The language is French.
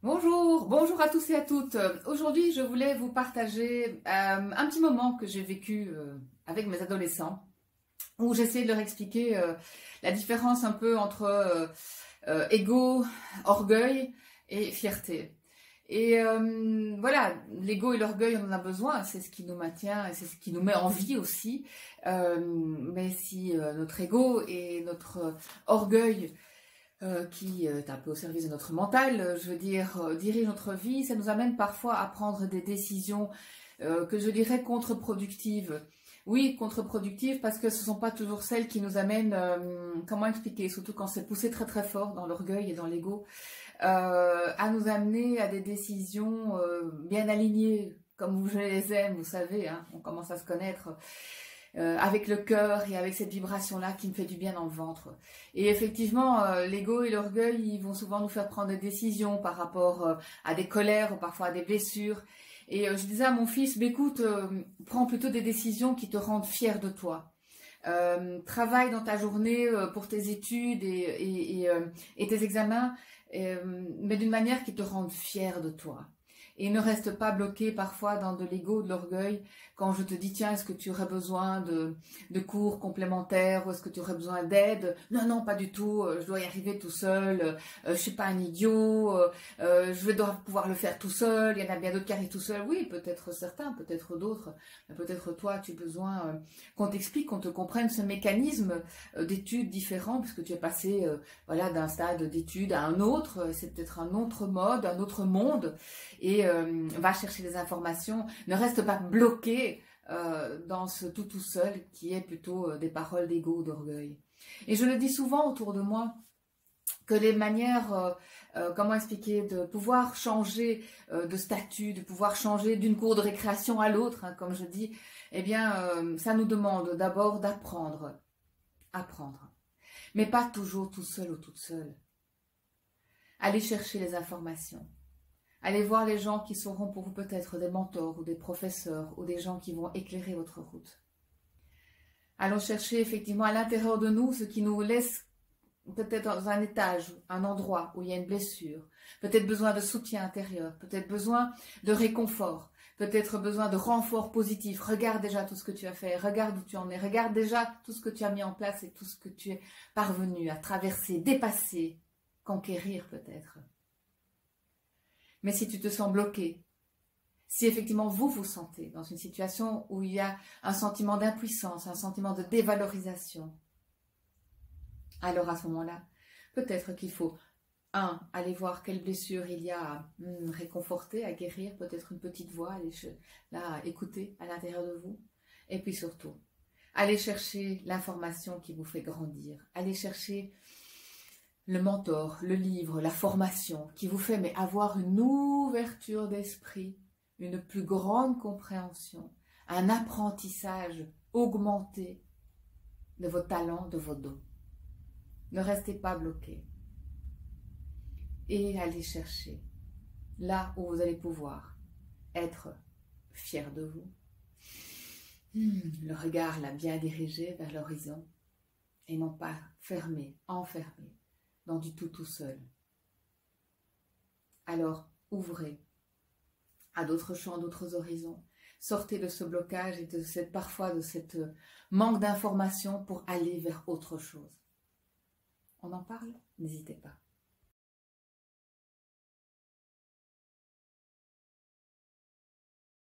Bonjour, bonjour à tous et à toutes. Aujourd'hui, je voulais vous partager un petit moment que j'ai vécu avec mes adolescents, où j'essayais de leur expliquer la différence un peu entre ego, orgueil et fierté. Et voilà, l'ego et l'orgueil, on en a besoin, c'est ce qui nous maintient et c'est ce qui nous met en vie aussi. Mais si notre ego et notre orgueil qui est un peu au service de notre mental, je veux dire, dirige notre vie, ça nous amène parfois à prendre des décisions que je dirais contre-productives. Oui, contre-productives parce que ce ne sont pas toujours celles qui nous amènent, comment expliquer, surtout quand c'est poussé très très fort dans l'orgueil et dans l'ego, à nous amener à des décisions bien alignées, comme je les aime, vous savez, hein, on commence à se connaître. Avec le cœur et avec cette vibration-là qui me fait du bien dans le ventre. Et effectivement, l'ego et l'orgueil, ils vont souvent nous faire prendre des décisions par rapport à des colères ou parfois à des blessures. Et je disais à mon fils, bah, écoute, prends plutôt des décisions qui te rendent fier de toi. Travaille dans ta journée pour tes études et tes examens, mais d'une manière qui te rende fier de toi. Et ne reste pas bloqué parfois dans de l'ego, de l'orgueil, quand je te dis, tiens, est-ce que tu aurais besoin de cours complémentaires ou est-ce que tu aurais besoin d'aide? Non, non, pas du tout, je dois y arriver tout seul, je suis pas un idiot, je dois pouvoir le faire tout seul, il y en a bien d'autres qui arrivent tout seuls. Oui, peut-être certains, peut-être d'autres, peut-être toi, tu as besoin qu'on t'explique, qu'on te comprenne ce mécanisme d'études différent, puisque tu es passé voilà, d'un stade d'études à un autre, c'est peut-être un autre mode, un autre monde, et va chercher des informations, ne reste pas bloqué dans ce tout seul qui est plutôt des paroles d'ego, d'orgueil. Et je le dis souvent autour de moi, que les manières, comment expliquer, de pouvoir changer de statut, de pouvoir changer d'une cour de récréation à l'autre, hein, comme je dis, eh bien, ça nous demande d'abord d'apprendre, apprendre, mais pas toujours tout seul ou toute seule. Aller chercher les informations. Allez voir les gens qui seront pour vous peut-être des mentors ou des professeurs ou des gens qui vont éclairer votre route. Allons chercher effectivement à l'intérieur de nous ce qui nous laisse peut-être dans un étage, un endroit où il y a une blessure, peut-être besoin de soutien intérieur, peut-être besoin de réconfort, peut-être besoin de renfort positif. Regarde déjà tout ce que tu as fait, regarde où tu en es, regarde déjà tout ce que tu as mis en place et tout ce que tu es parvenu à traverser, dépasser, conquérir peut-être. Mais si tu te sens bloqué, si effectivement vous vous sentez dans une situation où il y a un sentiment d'impuissance, un sentiment de dévalorisation, alors à ce moment-là, peut-être qu'il faut, aller voir quelle blessure il y a à réconforter, à guérir, peut-être une petite voix, à écouter à l'intérieur de vous. Et puis surtout, allez chercher l'information qui vous fait grandir, allez chercher le mentor, le livre, la formation qui vous fait avoir une ouverture d'esprit, une plus grande compréhension, un apprentissage augmenté de vos talents, de vos dons. Ne restez pas bloqués. Et allez chercher là où vous allez pouvoir être fier de vous. Le regard là bien dirigé vers l'horizon et non pas fermé, enfermé dans du tout seul. Alors ouvrez à d'autres champs, d'autres horizons. Sortez de ce blocage et de parfois de cette manque d'information pour aller vers autre chose. On en parle? N'hésitez pas.